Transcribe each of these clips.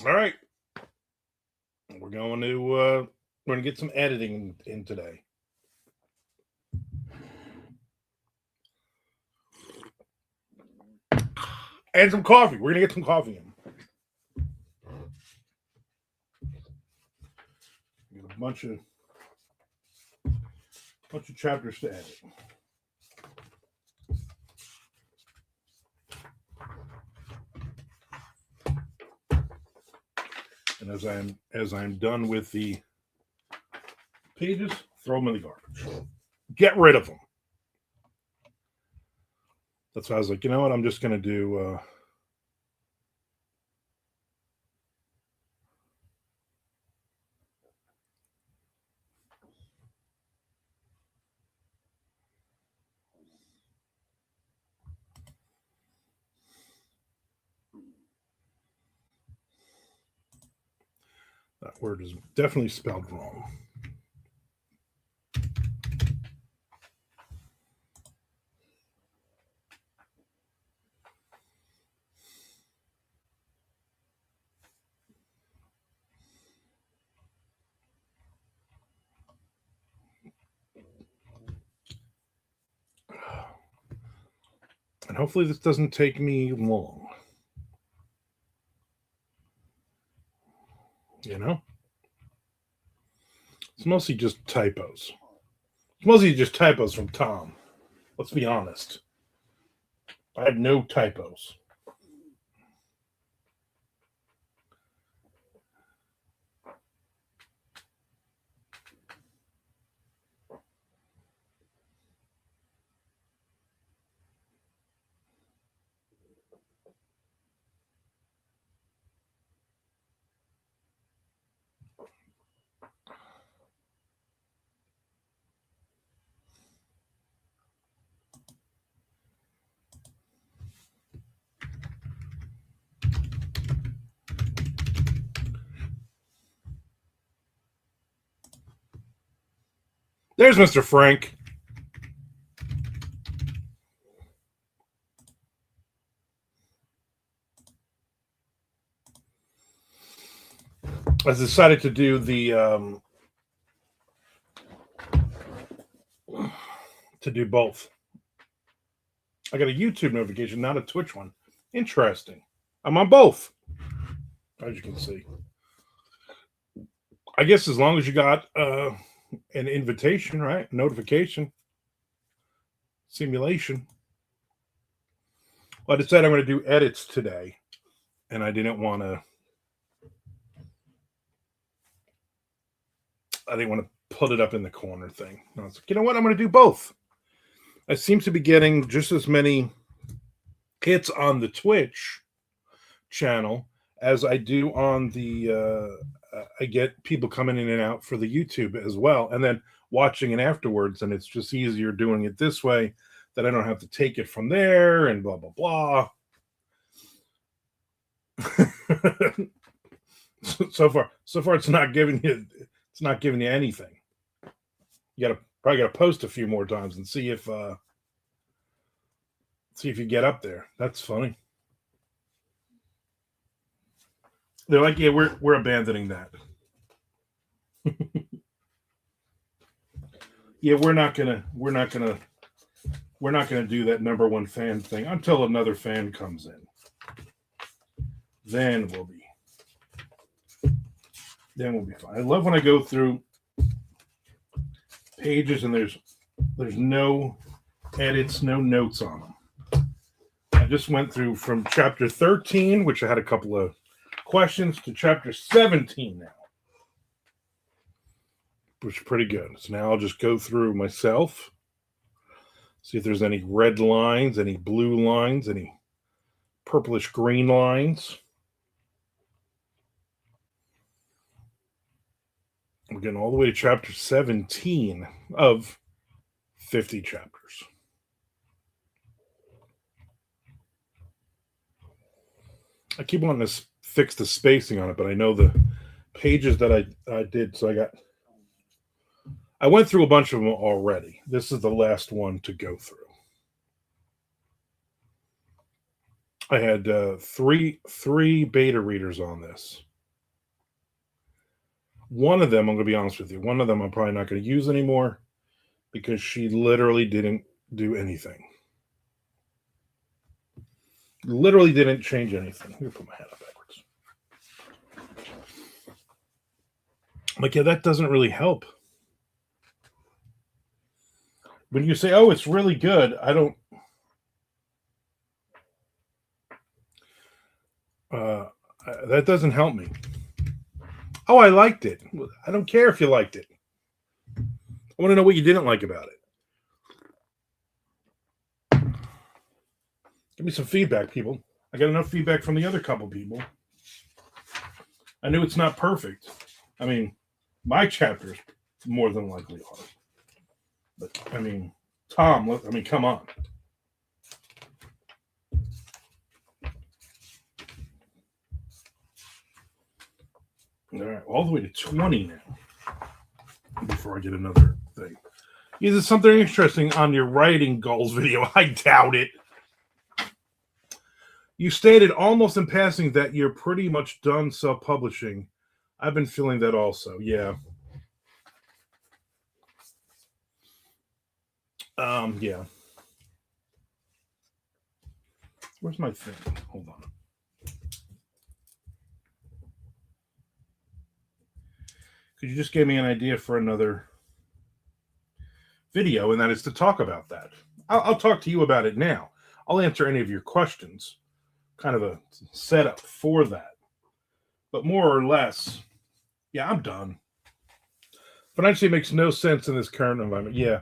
All right, we're going to get some editing in today. And some coffee. We're going to get some coffee in. Got a bunch of chapters to edit. And as I'm done with the pages, throw them in the garbage. Get rid of them. That's why I was like, you know what? I'm just going to do. That word is definitely spelled wrong. And hopefully this doesn't take me long. You know? It's mostly just typos. It's mostly just typos from Tom. Let's be honest. I have no typos. There's Mr. Frank. I decided to do to do both. I got a YouTube notification, not a Twitch one. Interesting. I'm on both, as you can see. I guess as long as you got an invitation, right? Notification. Simulation. Well, I decided I'm going to do edits today, and I didn't want to put it up in the corner thing. I was like, you know what? I'm going to do both. I seem to be getting just as many hits on the Twitch channel as I do on the. I get people coming in and out for the YouTube as well, and then watching it afterwards. And it's just easier doing it this way, that I don't have to take it from there and blah blah blah. so far, it's not giving you anything. You probably got to post a few more times and see if you get up there. That's funny. They're like, yeah, we're abandoning that. Yeah, we're not gonna do that number one fan thing until another fan comes in. Then we'll be fine. I love when I go through pages and there's no edits, no notes on them. I just went through from chapter 13, which I had a couple of questions, to chapter 17 now, which is pretty good. So now I'll just go through myself, see if there's any red lines, any blue lines, any purplish green lines. We're getting all the way to chapter 17 of 50 chapters. I keep wanting to fix the spacing on it, but I know the pages that I did, so I went through a bunch of them already. This is the last one to go through. I had three beta readers on this. One of them, I'm going to be honest with you, one of them I'm probably not going to use anymore because she literally didn't do anything. Literally didn't change anything. Let me put my hat up backwards. I'm like, yeah, that doesn't really help. When you say, oh, it's really good, I don't. That doesn't help me. Oh, I liked it. I don't care if you liked it. I want to know what you didn't like about it. Give me some feedback, people. I got enough feedback from the other couple people. I knew it's not perfect. I mean, my chapters more than likely are. But, I mean, Tom, come on. All right, all the way to 20 now before I get another thing. Is it something interesting on your writing goals video? I doubt it. You stated almost in passing that you're pretty much done self-publishing. I've been feeling that also. Yeah. Yeah. Where's my thing? Hold on. Because you just gave me an idea for another video, and that is to talk about that. I'll talk to you about it now. I'll answer any of your questions. Kind of a setup for that. But more or less, yeah, I'm done. Financially, it makes no sense in this current environment. Yeah.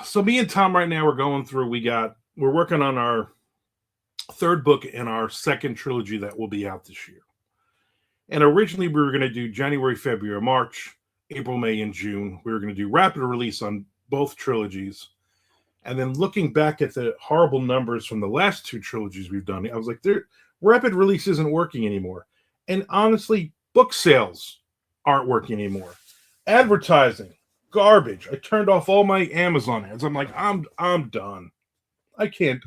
So me and Tom right now, we're going through, we're working on our third book in our second trilogy that will be out this year. And originally we were going to do January, February, March, April, May, and June. We were going to do rapid release on both trilogies. And then looking back at the horrible numbers from the last two trilogies we've done, I was like, rapid release isn't working anymore. And honestly, book sales aren't working anymore. Advertising, garbage. I turned off all my Amazon ads. I'm like, I'm done. I can't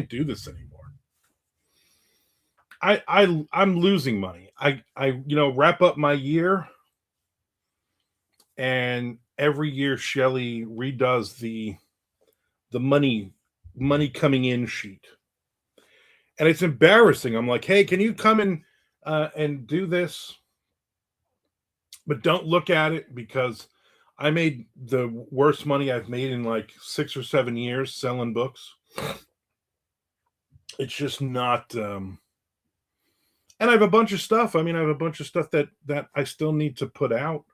do this anymore. I'm losing money. I wrap up my year, and every year Shelley redoes the money coming in sheet, and it's embarrassing. I'm like, hey, can you come in and do this? But don't look at it, because I made the worst money I've made in like 6 or 7 years selling books. It's just not. And I have a bunch of stuff. I mean, I have a bunch of stuff that I still need to put out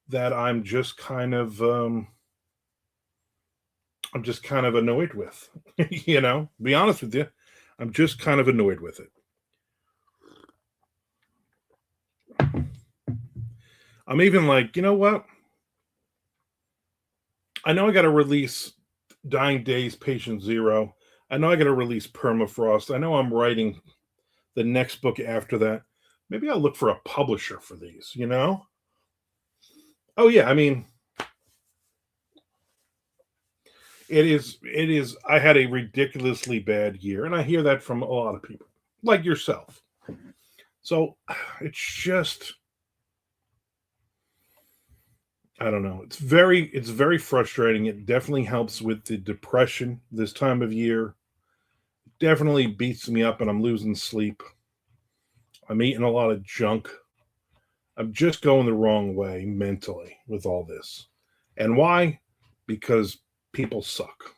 that I'm just kind of annoyed with. Be honest with you, I'm just kind of annoyed with it. I'm even like, you know what? I know I got to release Dying Days, Patient Zero. I know I got to release Permafrost. I know I'm writing the next book after that. Maybe I'll look for a publisher for these, Oh, yeah. I mean, it is. I had a ridiculously bad year, and I hear that from a lot of people, like yourself. So it's just, I don't know. It's very frustrating. It definitely helps with the depression this time of year. It definitely beats me up, and I'm losing sleep. I'm eating a lot of junk. I'm just going the wrong way mentally with all this. And why? Because people suck.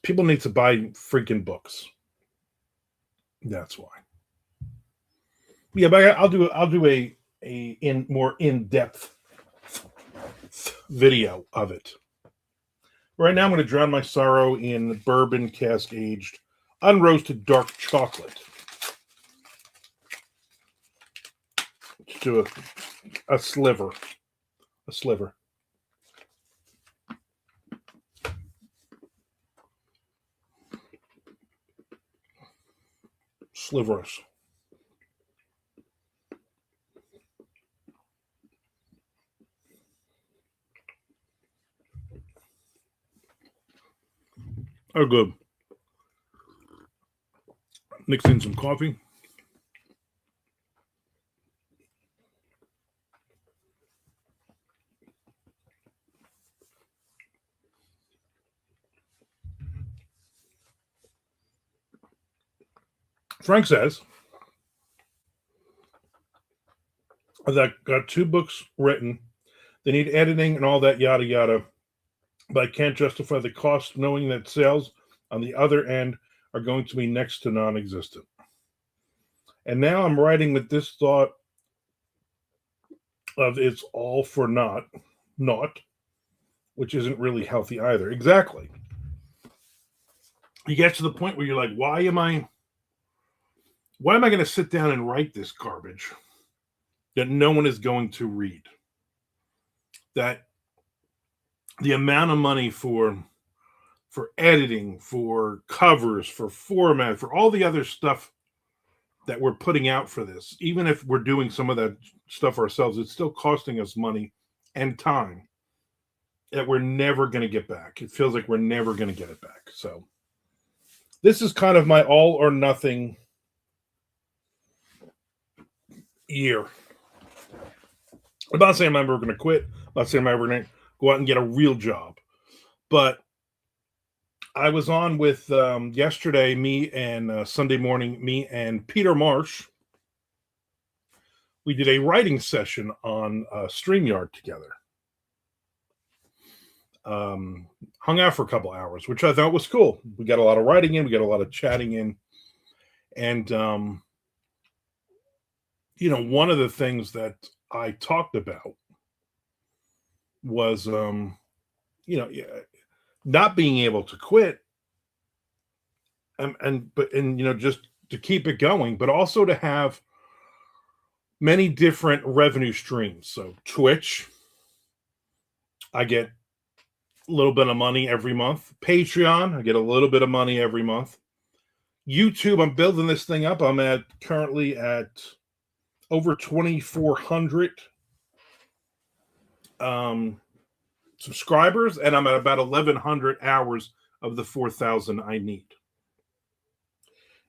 People need to buy freaking books. That's why. Yeah, but I'll do a more in-depth video of it. Right now I'm going to drown my sorrow in bourbon cask aged unroasted dark chocolate. Let's do a sliver. A sliver. Sliverous. Oh, good. Mix in some coffee. Frank says that got 2 books written. They need editing and all that yada yada, but I can't justify the cost knowing that sales on the other end are going to be next to non-existent. And now I'm writing with this thought of it's all for naught, which isn't really healthy either. Exactly. You get to the point where you're like, why am I going to sit down and write this garbage that no one is going to read? That the amount of money for editing, for covers, for format, for all the other stuff that we're putting out for this, even if we're doing some of that stuff ourselves, it's still costing us money and time that we're never going to get back. It feels like we're never going to get it back. So this is kind of my all or nothing year. I'm not saying I'm ever going to quit. I'm not saying I'm ever going to go out and get a real job. But I was on with yesterday, me and Sunday morning, me and Peter Marsh. We did a writing session on StreamYard together. Hung out for a couple hours, which I thought was cool. We got a lot of writing in, we got a lot of chatting in. And, one of the things that I talked about was, not being able to quit and just to keep it going, but also to have many different revenue streams. So Twitch, I get a little bit of money every month. Patreon, I get a little bit of money every month. YouTube, I'm building this thing up. I'm currently at over 2,400 subscribers, and I'm at about 1,100 hours of the 4,000 I need.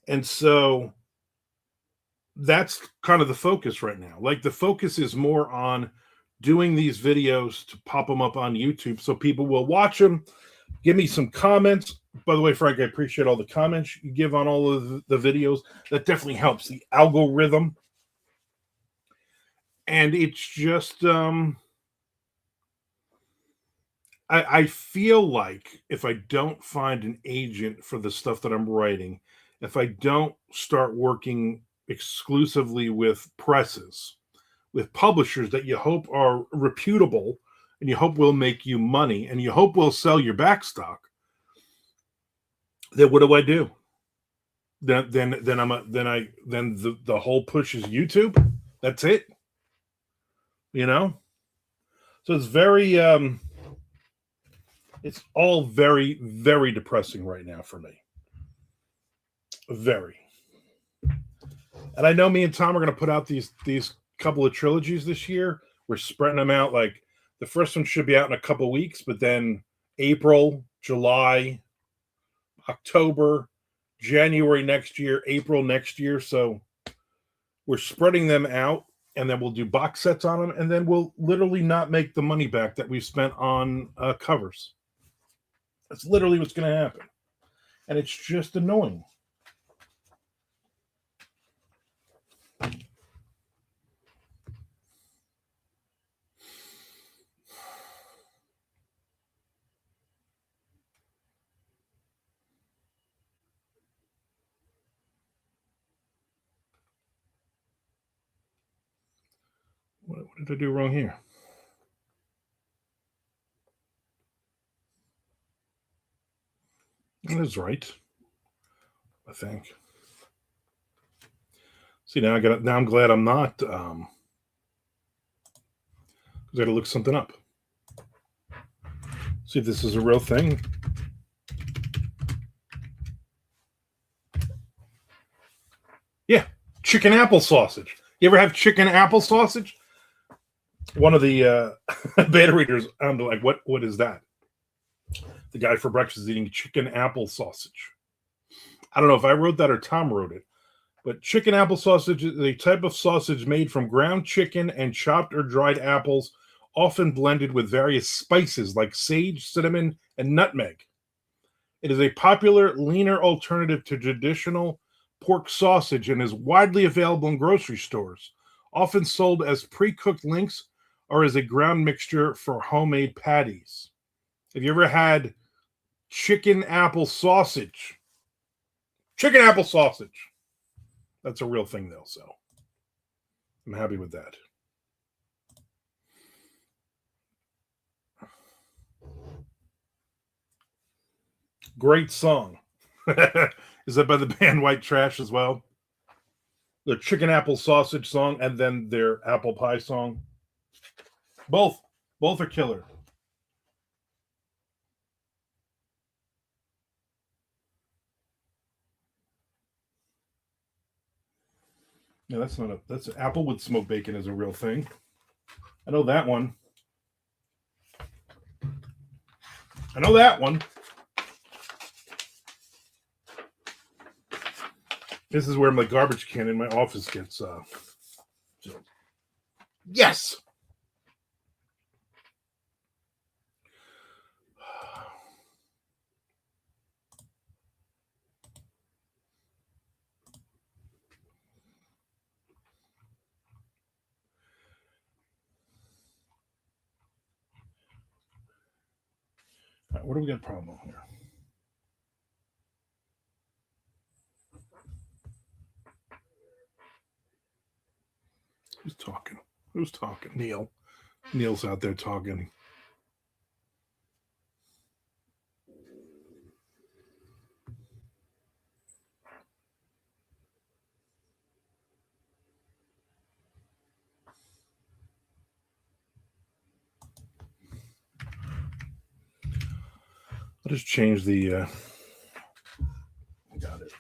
And so that's kind of the focus right now. Like, the focus is more on doing these videos to pop them up on YouTube so people will watch them, give me some comments. By the way, Frank, I appreciate all the comments you give on all of the videos. That definitely helps the algorithm. And it's just, I feel like if I don't find an agent for the stuff that I'm writing, if I don't start working exclusively with presses, with publishers that you hope are reputable and you hope will make you money and you hope will sell your back stock, then what do I do? Then the whole push is YouTube. That's it. So it's very it's all very, very depressing right now for me. Very. And I know me and Tom are going to put out these couple of trilogies this year. We're spreading them out. Like, the first one should be out in a couple of weeks, but then April, July, October, January next year, April next year. So we're spreading them out, and then we'll do box sets on them, and then we'll literally not make the money back that we've spent on covers. That's literally what's going to happen. And it's just annoying. What did I do wrong here? That is right, I think. See, now I'm glad I'm not, because I got to look something up. See if this is a real thing. Yeah, chicken apple sausage. You ever have chicken apple sausage? One of the beta readers, I'm like, what is that? The guy for breakfast is eating chicken apple sausage. I don't know if I wrote that or Tom wrote it, but chicken apple sausage is a type of sausage made from ground chicken and chopped or dried apples, often blended with various spices like sage, cinnamon, and nutmeg. It is a popular, leaner alternative to traditional pork sausage and is widely available in grocery stores, often sold as pre-cooked links or as a ground mixture for homemade patties. Have you ever had chicken apple sausage? Chicken apple sausage. That's a real thing, though, so I'm happy with that. Great song. Is that by the band White Trash as well? The chicken apple sausage song and then their apple pie song. Both are killer. Yeah, that's Applewood smoked bacon is a real thing. I know that one. This is where my garbage can in my office gets. Yes. All right, what do we got a problem here? Who's talking? Neil. Neil's out there talking. I'll just change the. Got it.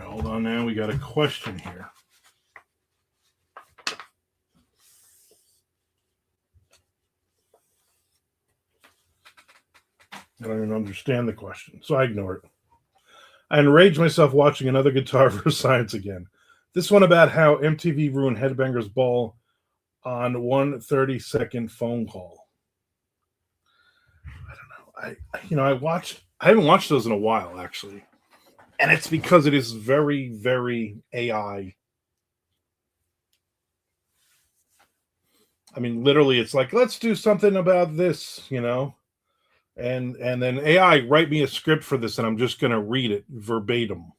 Hold on now. We got a question here. I don't even understand the question, so I ignore it. I enraged myself watching another Guitar vs. Science again. This one about how MTV ruined Headbangers Ball on one 30-second phone call. I don't know. I haven't watched those in a while, actually. And it's because it is very, very AI. I mean, literally, it's like, let's do something about this, And then AI, write me a script for this, and I'm just going to read it verbatim.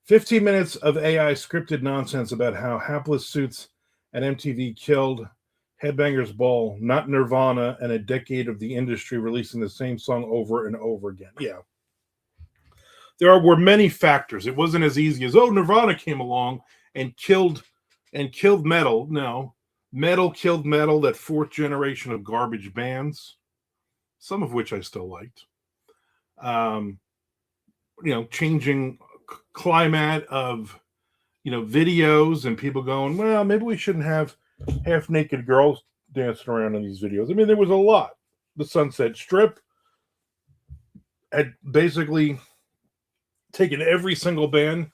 15 minutes of AI scripted nonsense about how Hapless Suits and MTV killed Headbangers Ball, not Nirvana, and a decade of the industry releasing the same song over and over again. Yeah. There were many factors. It wasn't as easy as, Nirvana came along and killed metal. No. Metal killed metal, that fourth generation of garbage bands, some of which I still liked. Changing climate of, videos and people going, well, maybe we shouldn't have half-naked girls dancing around in these videos. I mean, there was a lot. The Sunset Strip had basically taken every single band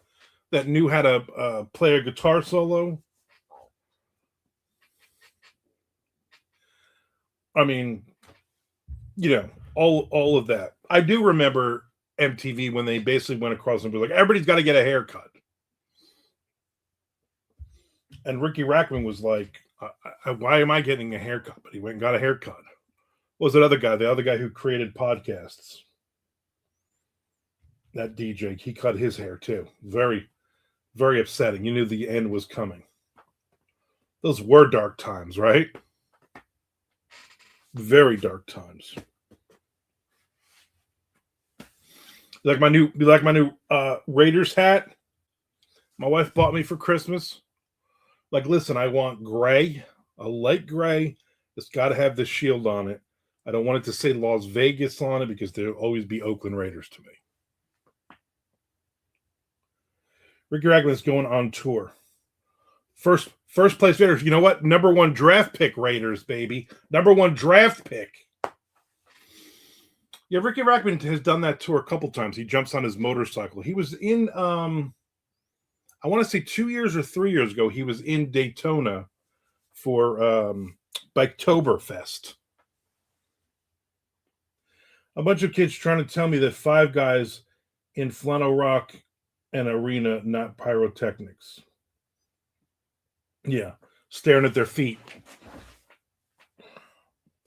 that knew how to play a guitar solo. I mean, all of that. I do remember MTV when they basically went across and be like, everybody's got to get a haircut. And Ricky Rackman was like, why am I getting a haircut? But he went and got a haircut. What was that other guy? The other guy who created podcasts. That DJ, he cut his hair too. Very, very upsetting. You knew the end was coming. Those were dark times, right? Very dark times. You like my new Raiders hat? My wife bought me for Christmas. Like, listen, I want gray, a light gray. It's got to have the shield on it. I don't want it to say Las Vegas on it because there'll always be Oakland Raiders to me. Ricky Ragland's going on tour. First place Raiders. You know what? Number 1 draft pick Raiders, baby. Number 1 draft pick. Yeah, Ricky Rackman has done that tour a couple times. He jumps on his motorcycle. He was in, I want to say 2 years or 3 years ago, he was in Daytona for Biketoberfest. A bunch of kids trying to tell me that Five Guys in Flannel Rock and Arena, not pyrotechnics. Yeah, staring at their feet.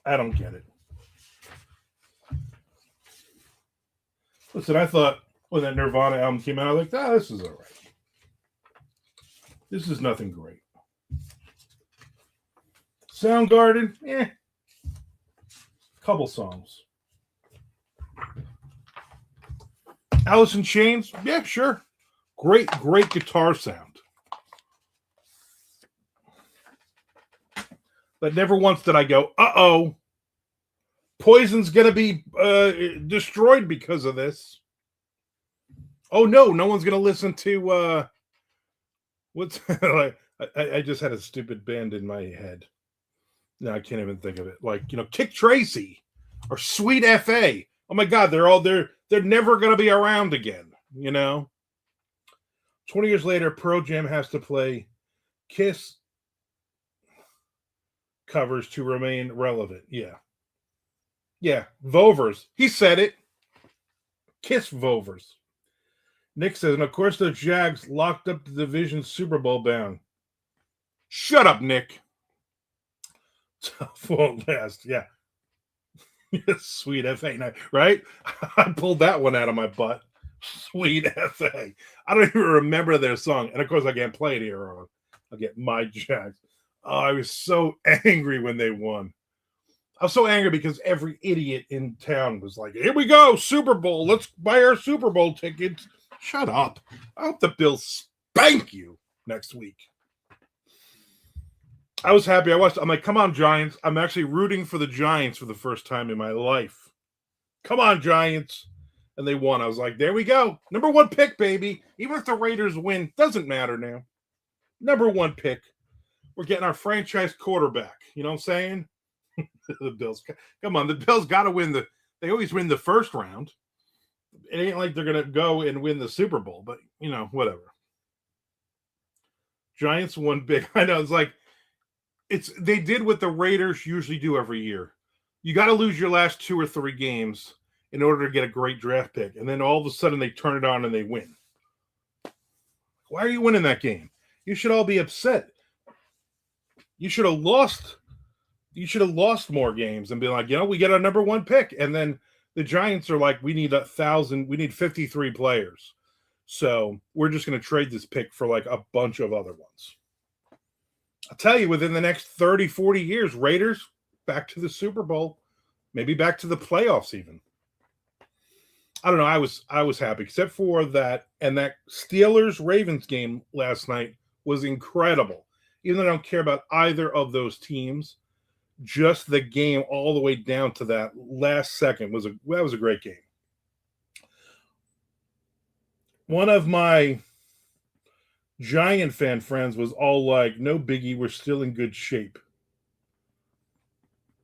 I don't get it. Listen, I thought when that Nirvana album came out, I was like, this is all right. This is nothing great. Soundgarden, couple songs. Alice in Chains, yeah, sure. Great guitar sound. But never once did I go, uh-oh, Poison's going to be destroyed because of this. Oh, no one's going to listen to, what's, I just had a stupid band in my head. No, I can't even think of it. Like, Kick Tracy or Sweet F.A. Oh my God, they're never going to be around again, 20 years later, Pearl Jam has to play Kiss covers to remain relevant. Yeah, Vovers. He said it. Kiss Vovers. Nick says, and of course the Jags locked up the division Super Bowl bound. Shut up, Nick. Won't last. Yeah. Sweet FA, right? I pulled that one out of my butt. Sweet FA. I don't even remember their song. And of course I can't play it here. I'll get my Jags. Oh, I was so angry when they won. I was so angry because every idiot in town was like, here we go, Super Bowl. Let's buy our Super Bowl tickets. Shut up. I hope the Bills spank you next week. I was happy. I'm like, come on, Giants. I'm actually rooting for the Giants for the first time in my life. Come on, Giants. And they won. I was like, there we go. Number 1 pick, baby. Even if the Raiders win, doesn't matter now. Number 1 pick. We're getting our franchise quarterback. You know what I'm saying? The Bills. Come on. The Bills got to win they always win the first round. It ain't like they're going to go and win the Super Bowl, but, whatever. Giants won big. I know. It's like, they did what the Raiders usually do every year. You got to lose your last 2 or 3 games in order to get a great draft pick. And then all of a sudden they turn it on and they win. Why are you winning that game? You should all be upset. You should have lost. You should have lost more games and be like, we get our number 1 pick. And then the Giants are like, we need 53 players. So we're just going to trade this pick for like a bunch of other ones. I'll tell you, within the next 30, 40 years, Raiders back to the Super Bowl, maybe back to the playoffs even. I don't know. I was happy, except for that. And that Steelers-Ravens game last night was incredible. Even though I don't care about either of those teams, just the game all the way down to that last second was a great game. One of my Giant fan friends was all like, no biggie, we're still in good shape.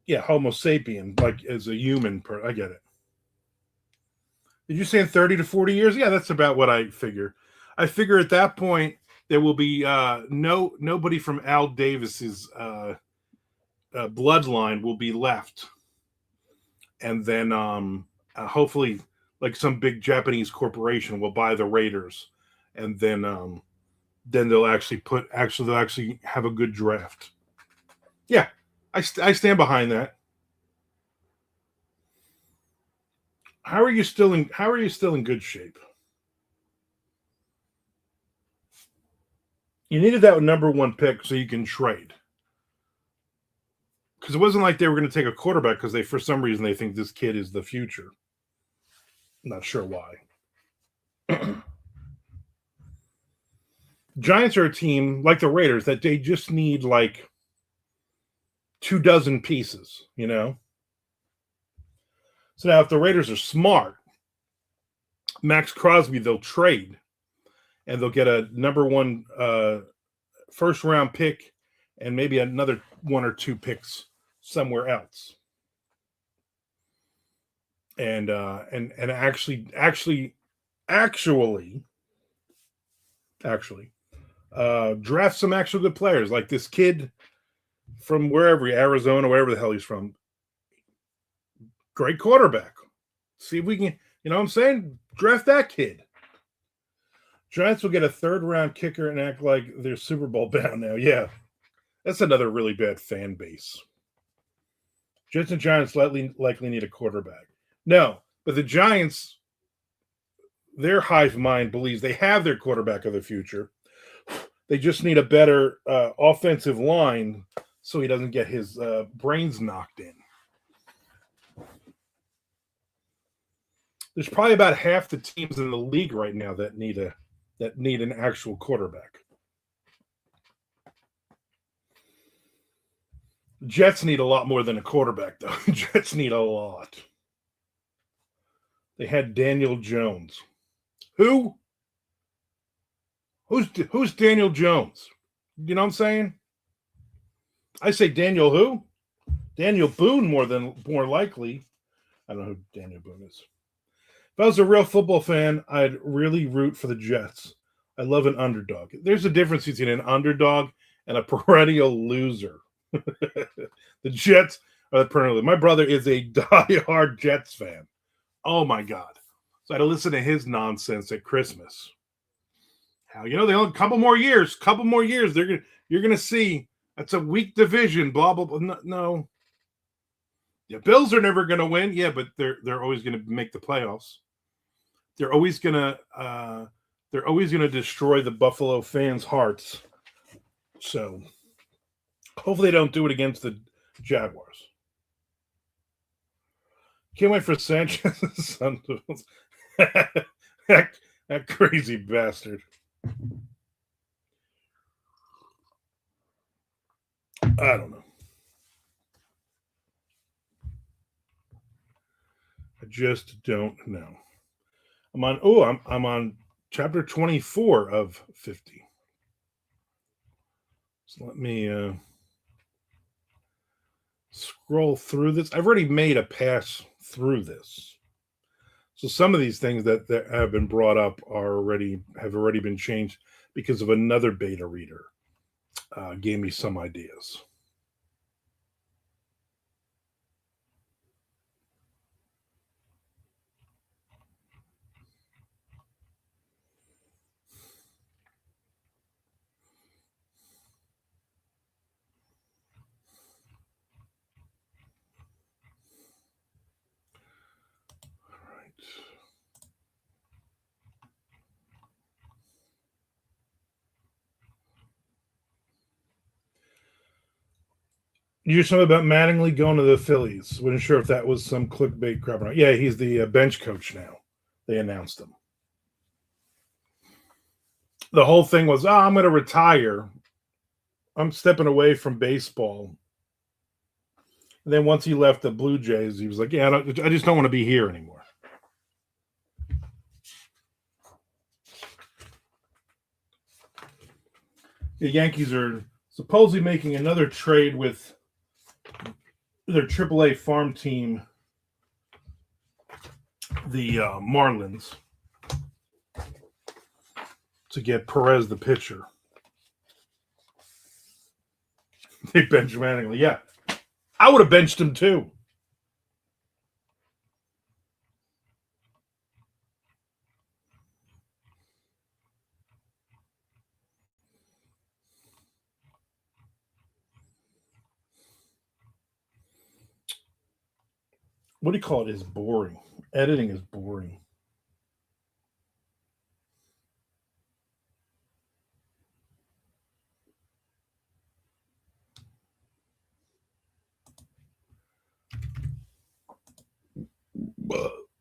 Yeah, Homo sapien, like as a human. I get it. Did you say in 30 to 40 years? Yeah, that's about what I figure. I figure at that point there will be nobody from Al Davis's bloodline will be left, and then hopefully, like some big Japanese corporation will buy the Raiders, and then they'll actually have a good draft. Yeah, I stand behind that. How are you still in good shape? You needed that number 1 pick so you can trade. Because it wasn't like they were going to take a quarterback because for some reason they think this kid is the future. I'm not sure why. Giants are a team like the Raiders that they just need like 24 pieces, So now if the Raiders are smart, Max Crosby, they'll trade and they'll get a number 1 first round pick and maybe another 1 or 2 picks somewhere else. And actually draft some actual good players like this kid from wherever, Arizona, wherever the hell he's from. Great quarterback. See if we can, you know what I'm saying? Draft that kid. Giants will get a third-round kicker and act like they're Super Bowl bound now. Yeah, that's another really bad fan base. Jets and Giants likely need a quarterback. No, but the Giants, their hive mind believes they have their quarterback of the future. They just need a better offensive line so he doesn't get his brains knocked in. There's probably about half the teams in the league right now that need an actual quarterback. Jets need a lot more than a quarterback, though. Jets need a lot. They had Daniel Jones. Who? Who's Daniel Jones? You know what I'm saying? I say Daniel who? Daniel Boone more likely. I don't know who Daniel Boone is. If I was a real football fan, I'd really root for the Jets. I love an underdog. There's a difference between an underdog and a perennial loser. The Jets are the perennial. My brother is a diehard Jets fan. Oh my God! So I had to listen to his nonsense at Christmas. How they only couple more years. You're gonna see that's a weak division. Blah blah blah. No. The Bills are never gonna win. Yeah, but they're always gonna make the playoffs. They're always gonna destroy the Buffalo fans' hearts. So hopefully they don't do it against the Jaguars. Can't wait for Sanchez's son. that crazy bastard. I don't know. I just don't know. I'm on chapter 24 of 50. So let me scroll through this. I've already made a pass through this. So some of these things that have been brought up have already been changed because of another beta reader gave me some ideas. You hear something about Mattingly going to the Phillies. Wasn't sure if that was some clickbait crap or not. Yeah, he's the bench coach now. They announced him. The whole thing was, I'm going to retire. I'm stepping away from baseball. And then once he left the Blue Jays, he was like, I just don't want to be here anymore. The Yankees are supposedly making another trade with their AAA farm team, the Marlins, to get Perez, the pitcher. They benched Mattingly. Yeah. I would have benched him too. What do you call it? Is boring. Editing is boring.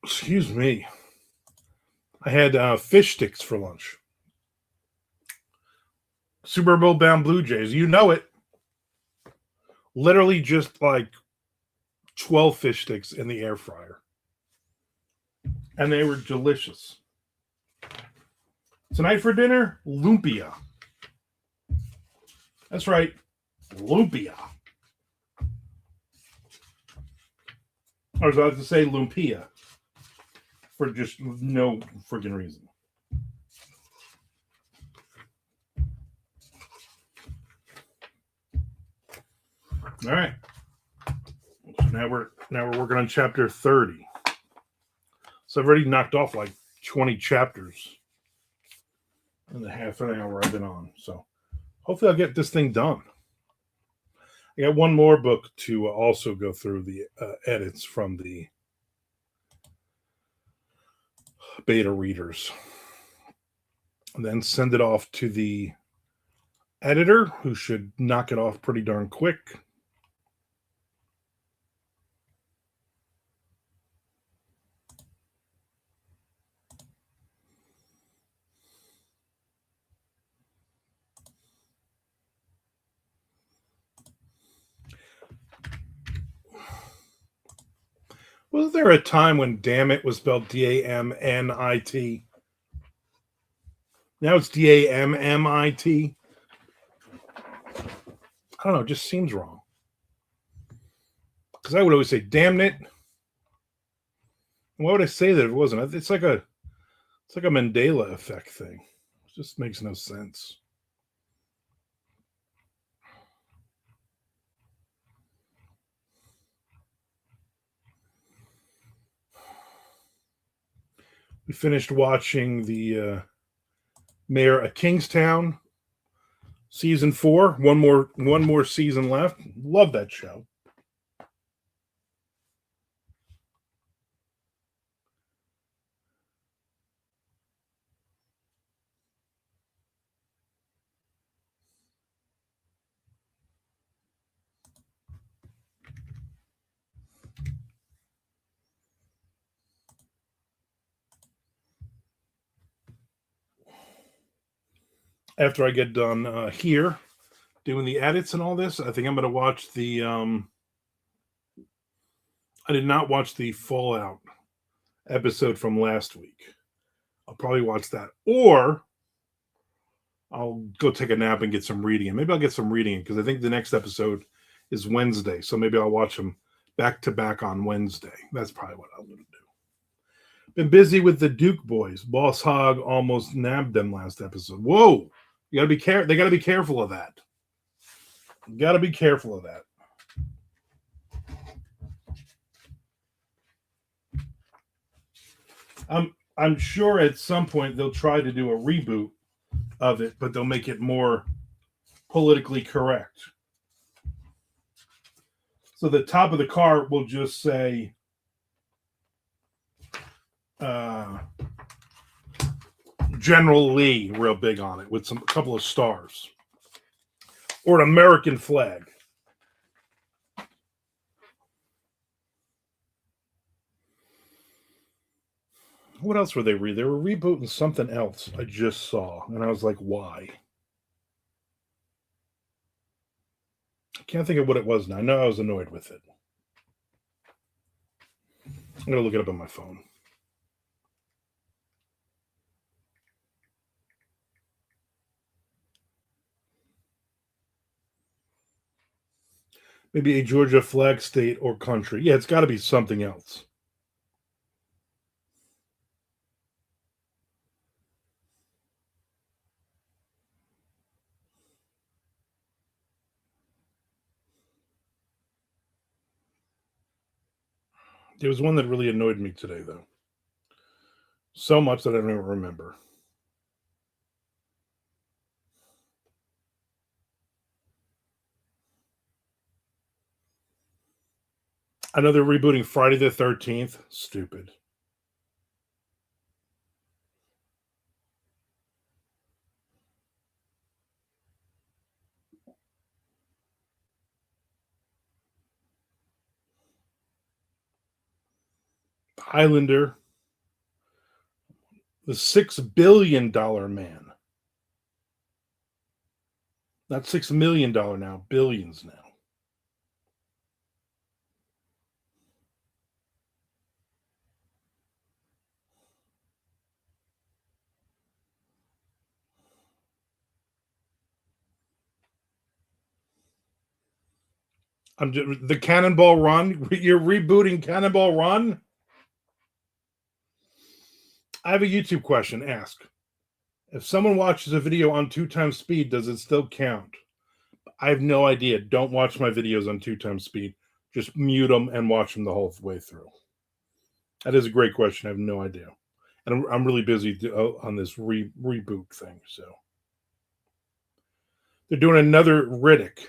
Excuse me. I had fish sticks for lunch. Super Bowl bound Blue Jays. You know it. Literally just like 12 fish sticks in the air fryer. And they were delicious. Tonight for dinner, lumpia. That's right, lumpia. I was about to say lumpia for just no freaking reason. All right. So now we're working on chapter 30. So I've already knocked off like 20 chapters in the half an hour I've been on. So hopefully I'll get this thing done. I got one more book to also go through the edits from the beta readers. And then send it off to the editor, who should knock it off pretty darn quick. Was there a time when damn it was spelled D-A-M-N-I-T? Now it's D-A-M-M-I-T. I don't know, it just seems wrong. Because I would always say, damn it. Why would I say that if it wasn't? It's like a Mandela effect thing. It just makes no sense. We finished watching the Mayor of Kingstown season 4. One more season left. Love that show. After I get done here doing the edits and all this, I think I'm going to watch the I did not watch the Fallout episode from last week. I'll probably watch that, or I'll go take a nap and get some reading. And maybe I'll get some reading because I think the next episode is Wednesday. So maybe I'll watch them back to back on Wednesday. That's probably what I'm going to do. Been busy with the Duke boys. Boss Hogg almost nabbed them last episode. Whoa. You gotta be careful. They gotta be careful of that. You gotta be careful of that. I'm sure at some point they'll try to do a reboot of it, but they'll make it more politically correct. So the top of the car will just say General Lee real big on it with a couple of stars. Or an American flag. What else were they They were rebooting something else I just saw. And I was like, why? I can't think of what it was now. I know I was annoyed with it. I'm going to look it up on my phone. Maybe a Georgia flag state or country. Yeah, it's got to be something else. There was one that really annoyed me today, though. So much that I don't even remember. I know they're rebooting Friday the 13th. Stupid. Highlander. The $6 billion man. Not $6 million now, billions now. The Cannonball Run. You're rebooting Cannonball Run? I have a YouTube question. Ask. If someone watches a video on 2 times speed, does it still count? I have no idea. Don't watch my videos on 2x speed. Just mute them and watch them the whole way through. That is a great question. I have no idea. And I'm really busy on this reboot thing. So they're doing another Riddick.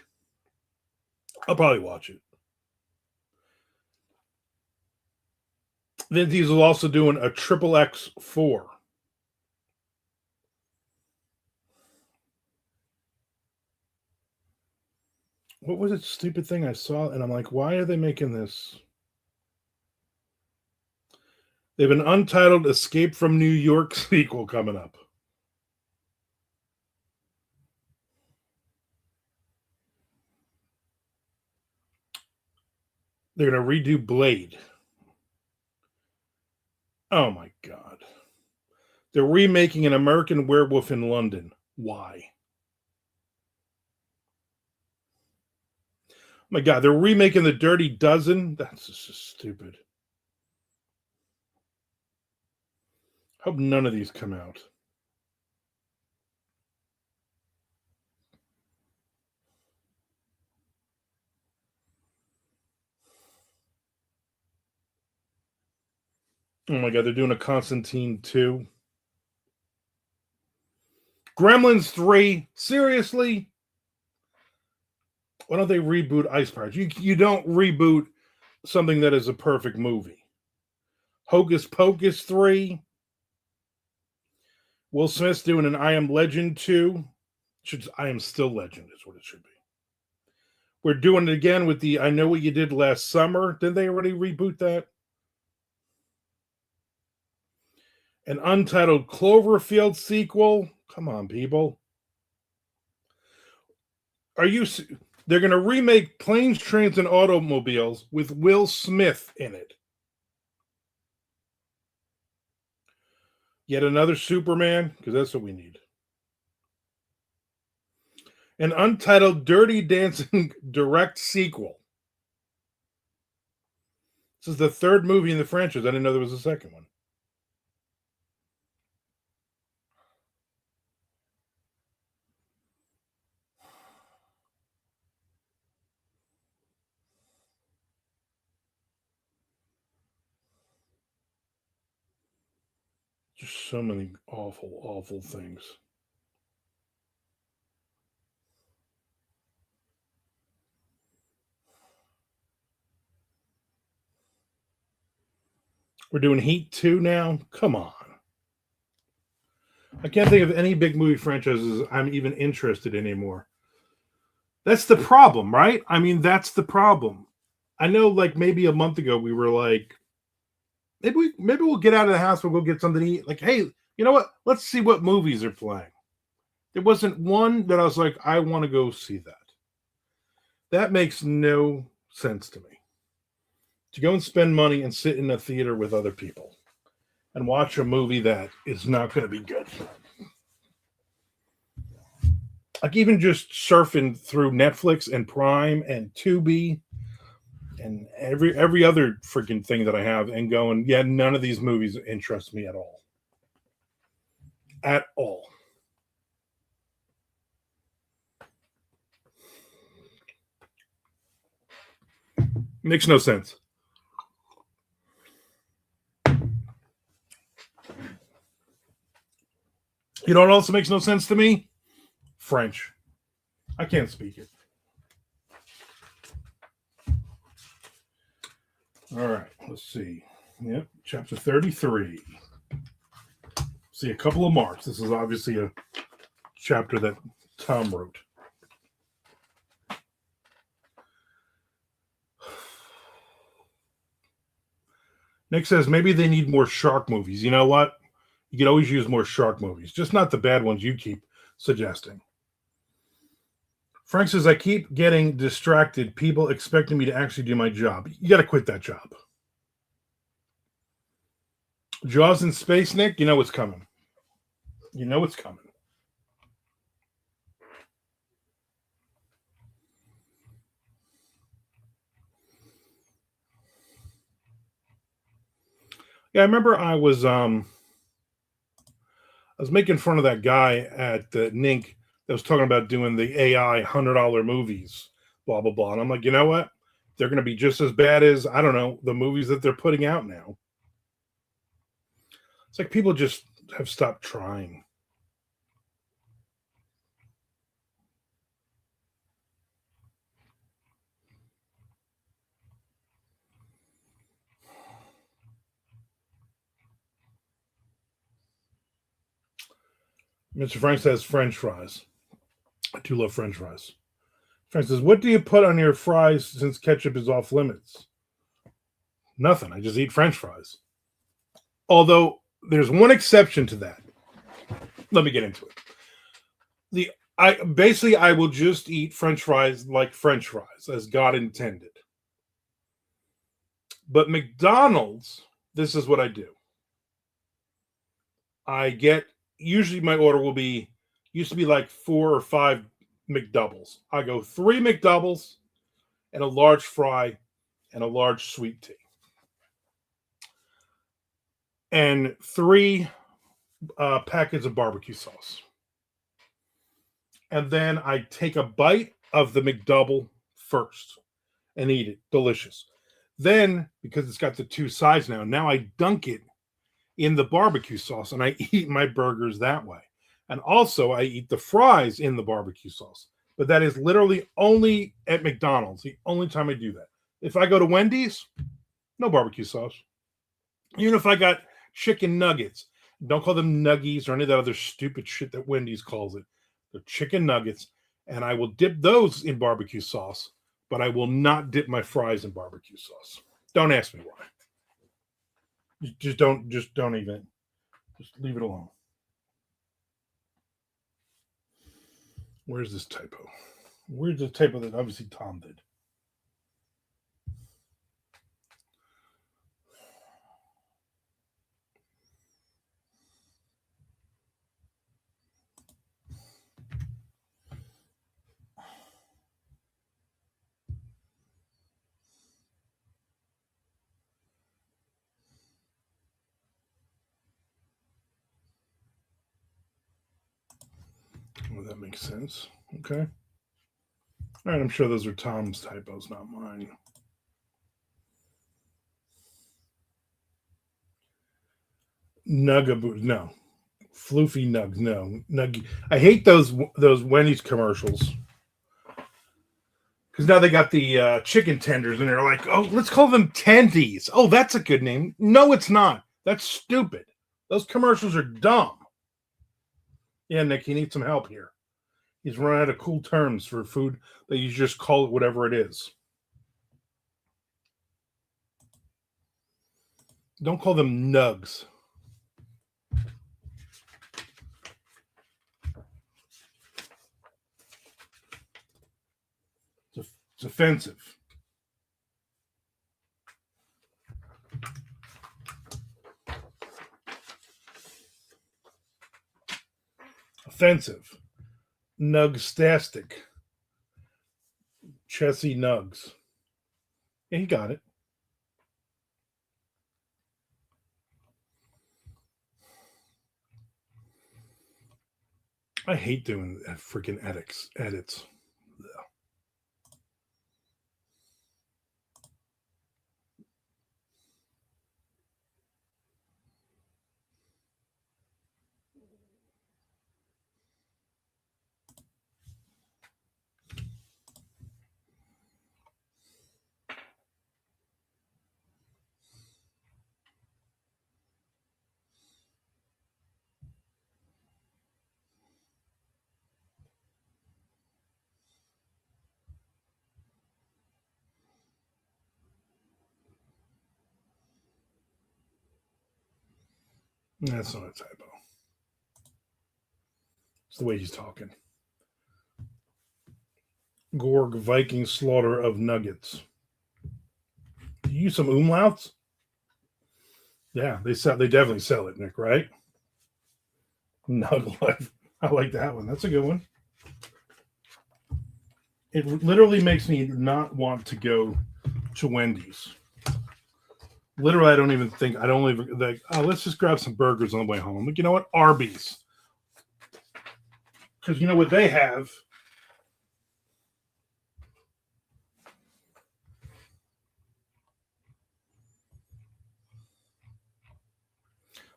I'll probably watch it. Vin Diesel's also doing a Triple X4. What was it? Stupid thing I saw, and I'm like, why are they making this? They have an untitled Escape from New York sequel coming up. They're going to redo Blade. Oh my God. They're remaking An American Werewolf in London. Why? Oh my God, they're remaking The Dirty Dozen. That's just stupid. Hope none of these come out. Oh my God, they're doing a Constantine 2. Gremlins 3. Seriously? Why don't they reboot Ice Pirates? You don't reboot something that is a perfect movie. Hocus Pocus 3. Will Smith's doing an I Am Legend 2. I Am Still Legend is what it should be. We're doing it again with the I Know What You Did Last Summer. Didn't they already reboot that? An untitled Cloverfield sequel. Come on, people. They're going to remake Planes, Trains, and Automobiles with Will Smith in it. Yet another Superman, because that's what we need. An untitled Dirty Dancing direct sequel. This is the third movie in the franchise. I didn't know there was a second one. Just so many awful, awful things. We're doing Heat 2 now? Come on. I can't think of any big movie franchises I'm even interested in anymore. That's the problem, right? I mean, that's the problem. I know, like, maybe a month ago we were like, maybe we'll get out of the house, we'll go get something to eat. Like, hey, you know what? Let's see what movies are playing. There wasn't one that I was like, I want to go see that. That makes no sense to me. To go and spend money and sit in a theater with other people and watch a movie that is not going to be good. Like, even just surfing through Netflix and Prime and Tubi and every other freaking thing that I have and going, yeah, none of these movies interest me at all. At all. Makes no sense. You know what also makes no sense to me? French. I can't speak it. All right, let's see. Yep, chapter 33. See, a couple of marks. This is obviously a chapter that Tom wrote. Nick says maybe they need more shark movies. You know what? You could always use more shark movies, just not the bad ones you keep suggesting. Frank says, I keep getting distracted. People expecting me to actually do my job. You got to quit that job. Jaws in space, Nick, you know what's coming. You know what's coming. Yeah, I remember I was making fun of that guy at Nink that was talking about doing the AI $100 movies, blah, blah, blah. And I'm like, you know what? They're going to be just as bad as, I don't know, the movies that they're putting out now. It's like people just have stopped trying. Mr. Frank says French fries. I do love French fries. Frank says, what do you put on your fries since ketchup is off limits? Nothing. I just eat French fries. Although there's one exception to that. Let me get into it. I will just eat French fries like French fries, as God intended. But McDonald's, this is what I do. Usually my order used to be like 4 or 5 McDoubles. I go 3 McDoubles and a large fry and a large sweet tea. And 3 packets of barbecue sauce. And then I take a bite of the McDouble first and eat it. Delicious. Then, because it's got the 2 sides now I dunk it in the barbecue sauce and I eat my burgers that way. And also I eat the fries in the barbecue sauce. But that is literally only at McDonald's, the only time I do that. If I go to Wendy's, no barbecue sauce. Even if I got chicken nuggets, don't call them nuggies or any of that other stupid shit that Wendy's calls it. They're chicken nuggets, and I will dip those in barbecue sauce, but I will not dip my fries in barbecue sauce. Don't ask me why. Just don't even. Just leave it alone. Where's this typo? Where's the typo that obviously Tom did? Well, that makes sense. Okay. All right, I'm sure those are Tom's typos, not mine. Nugaboo, no. Floofy nugs, no. Nuggy. I hate those Wendy's commercials. Because now they got the chicken tenders, and they're like, oh, let's call them tendies. Oh, that's a good name. No, it's not. That's stupid. Those commercials are dumb. Yeah, Nick, he needs some help here. He's run out of cool terms for food that you just call it whatever it is. Don't call them nugs. It's offensive. Offensive. Nugstastic. Chessy nugs. Yeah, he got it. I hate doing freaking edits. That's not a typo. It's the way he's talking. Gorg Viking slaughter of nuggets. You use some umlauts? Yeah, they definitely sell it, Nick, right? Nug Life. I like that one. That's a good one. It literally makes me not want to go to Wendy's. Literally, I don't even like, oh, let's just grab some burgers on the way home. Like, you know what? Arby's. Because you know what they have?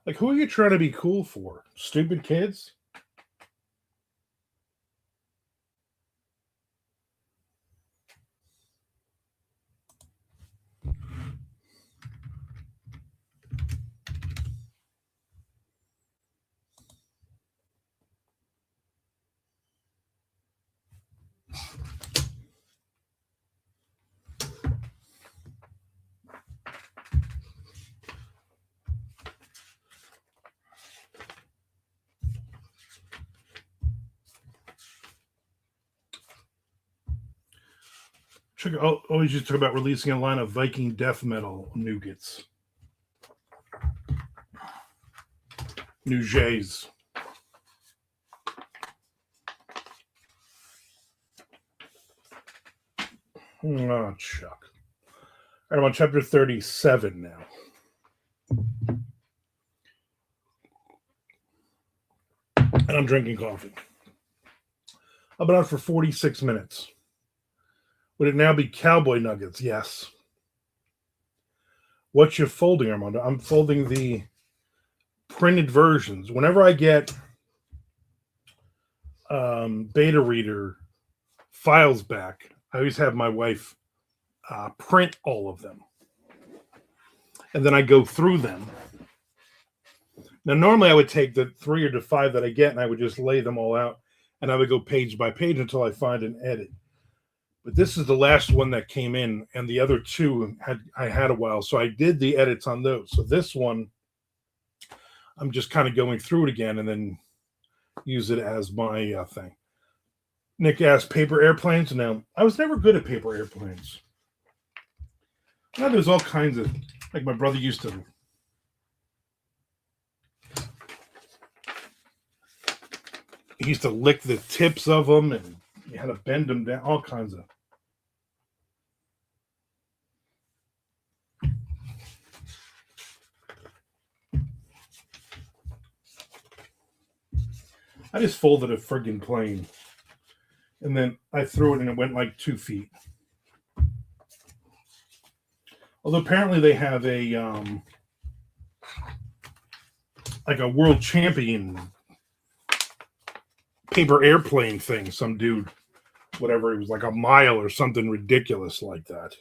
Like, who are you trying to be cool for? Stupid kids? Always used to talk about releasing a line of Viking death metal nougats. Nougats. Oh, Chuck. All right, I'm on chapter 37 now. And I'm drinking coffee. I've been on for 46 minutes. Would it now be cowboy nuggets? Yes. What you folding, Armando? I'm folding the printed versions. Whenever I get beta reader files back, I always have my wife print all of them. And then I go through them. Now, normally I would take the 3 or the 5 that I get and I would just lay them all out. And I would go page by page until I find an edit. But this is the last one that came in, and the other 2 I had a while, so I did the edits on those. So this one, I'm just kind of going through it again and then use it as my thing. Nick asked, paper airplanes? No, I was never good at paper airplanes. Now there's all kinds of, like my brother used to. He used to lick the tips of them, and you had to bend them down, all kinds of. I just folded a friggin' plane, and then I threw it, and it went like 2 feet. Although apparently they have a like a world champion paper airplane thing. Some dude, whatever, it was like a mile or something ridiculous like that.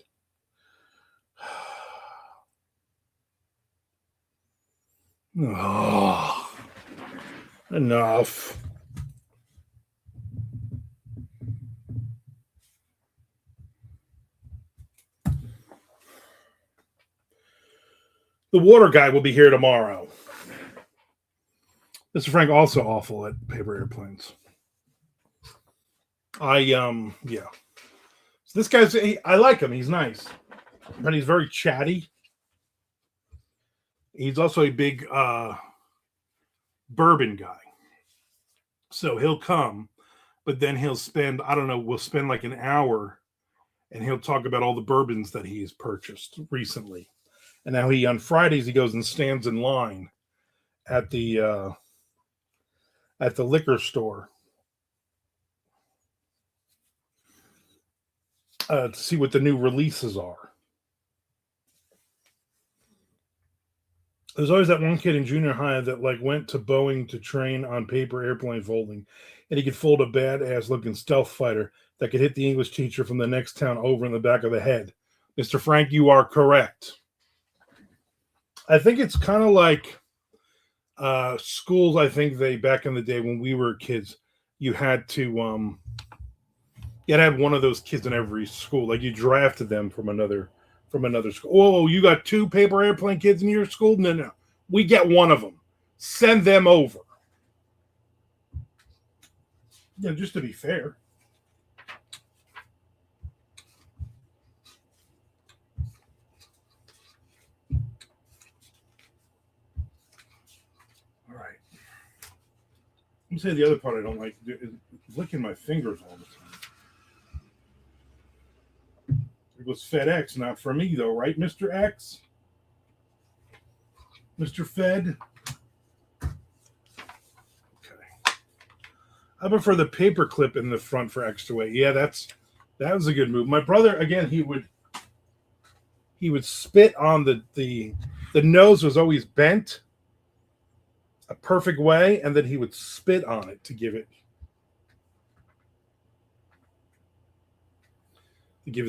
Oh, enough. The water guy will be here tomorrow. Mr. Frank also awful at paper airplanes. Yeah. So this guy's, I like him. He's nice, but he's very chatty. He's also a big bourbon guy. So he'll come, but then he'll spend, I don't know, we'll spend like an hour and he'll talk about all the bourbons that he's purchased recently. And now on Fridays, he goes and stands in line at the liquor store to see what the new releases are. There's always that one kid in junior high that like went to Boeing to train on paper airplane folding, and he could fold a badass looking stealth fighter that could hit the English teacher from the next town over in the back of the head. Mr. Frank, you are correct. I think it's kind of like schools. I think they, back in the day when we were kids, you had to have one of those kids in every school. Like you drafted them from another school. Oh, you got 2 paper airplane kids in your school? No. We get one of them. Send them over. Yeah, just to be fair. All right. Let me say the other part I don't like is licking my fingers all the time. It was FedEx, not for me though, right, Mr. X? Mr. Fed? Okay. I prefer the paper clip in the front for extra weight. Yeah, that was a good move. My brother, again, he would spit on the nose was always bent a perfect way, and then he would spit on it to give it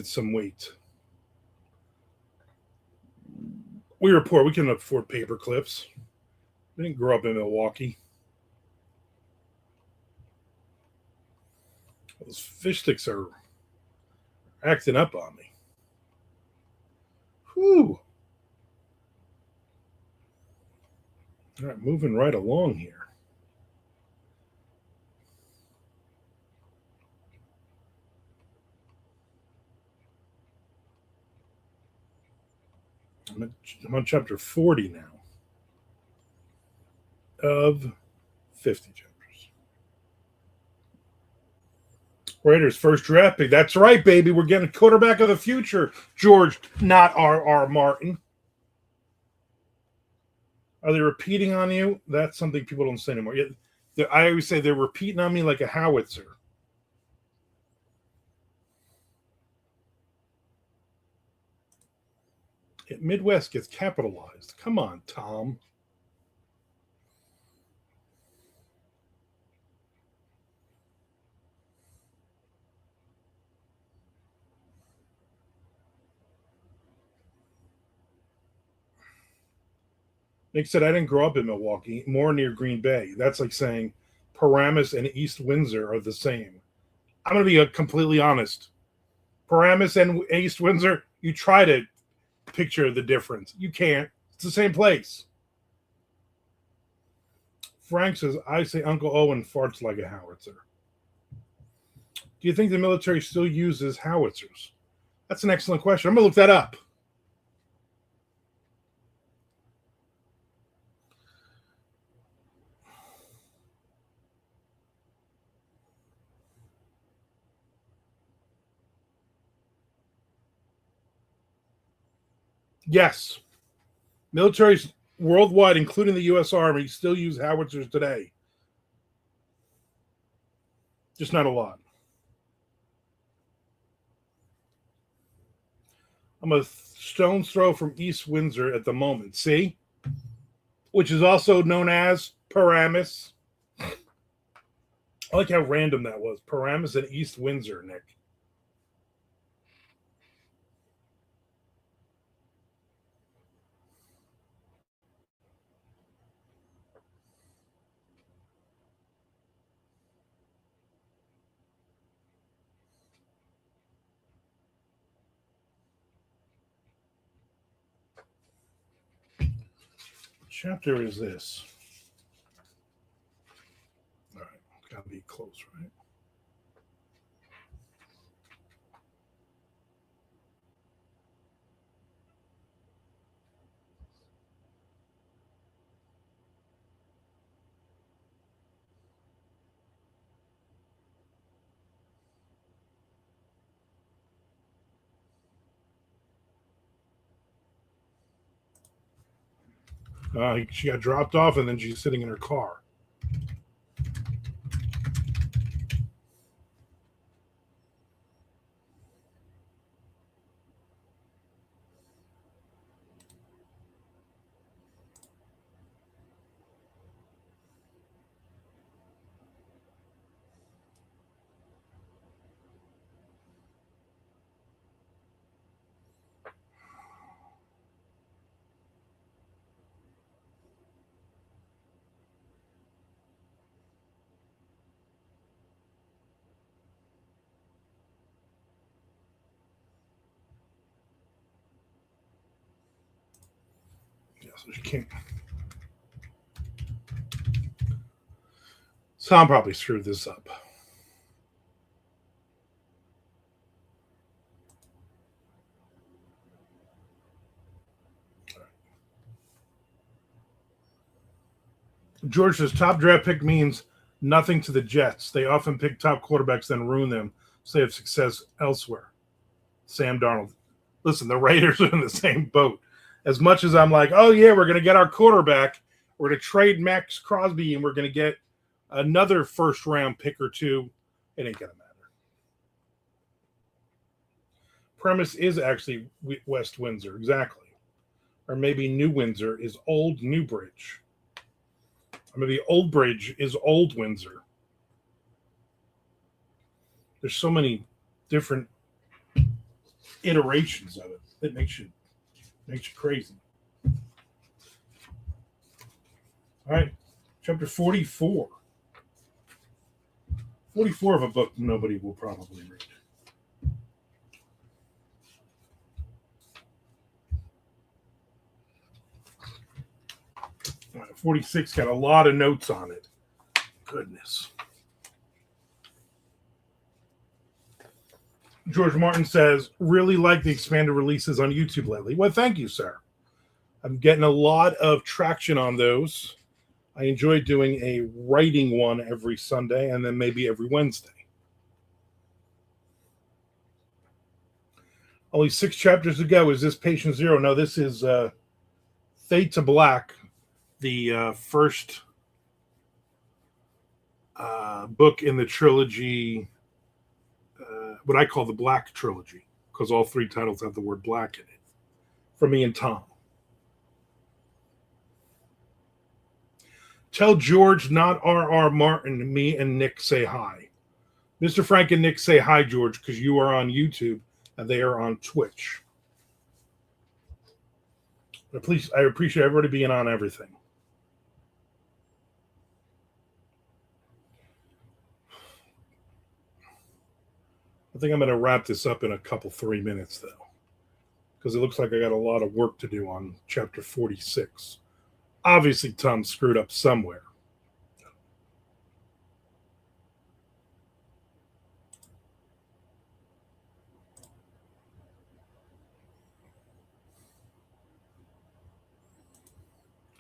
some weight. We were poor. We couldn't afford paper clips. We didn't grow up in Milwaukee. Those fish sticks are acting up on me. Whew. All right, moving right along here. I'm on chapter 40 now of 50 chapters. Raiders first draft pick. That's right, baby. We're getting a quarterback of the future. George, not R.R. Martin. Are they repeating on you? That's something people don't say anymore. I always say they're repeating on me like a howitzer. Midwest gets capitalized. Come on, Tom. Nick said, I didn't grow up in Milwaukee, more near Green Bay. That's like saying Paramus and East Windsor are the same. I'm going to be completely honest. Paramus and East Windsor, you try to picture the difference. You can't. It's the same place. Frank says, I say Uncle Owen farts like a howitzer. Do you think the military still uses howitzers? That's an excellent question. I'm going to look that up. Yes. Militaries worldwide, including the U.S. Army, still use howitzers today. Just not a lot. I'm a stone's throw from East Windsor at the moment. See? Which is also known as Paramus. I like how random that was. Paramus and East Windsor, Nick. What chapter is this? All right. Gotta be close, right? She got dropped off, and then she's sitting in her car. Yeah, so she can't. Tom probably screwed this up. George says top draft pick means nothing to the Jets. They often pick top quarterbacks, then ruin them, so they have success elsewhere. Sam Darnold. Listen, the Raiders are in the same boat. As much as I'm like, oh, yeah, we're going to get our quarterback. We're going to trade Max Crosby, and we're going to get another first round pick or two, it ain't gonna matter. Premise is actually West Windsor, exactly. Or maybe New Windsor is Old Newbridge. Or maybe Old Bridge is Old Windsor. There's so many different iterations of it. It makes you crazy. All right, chapter 44. 44 of a book nobody will probably read. 46 got a lot of notes on it. Goodness. George Martin says, really like the expanded releases on YouTube lately. Well, thank you, sir. I'm getting a lot of traction on those. I enjoy doing a writing one every Sunday and then maybe every Wednesday. Only 6 chapters to go. Is this Patient Zero? No, this is Fade to Black, the first book in the trilogy, what I call the Black Trilogy, because all 3 titles have the word black in it, for me and Tom. Tell George, not R.R. Martin, me and Nick say hi. Mr. Frank and Nick say hi, George, because you are on YouTube and they are on Twitch. But please, I appreciate everybody being on everything. I think I'm going to wrap this up in a couple 3 minutes, though, because it looks like I got a lot of work to do on chapter 46. Obviously, Tom screwed up somewhere.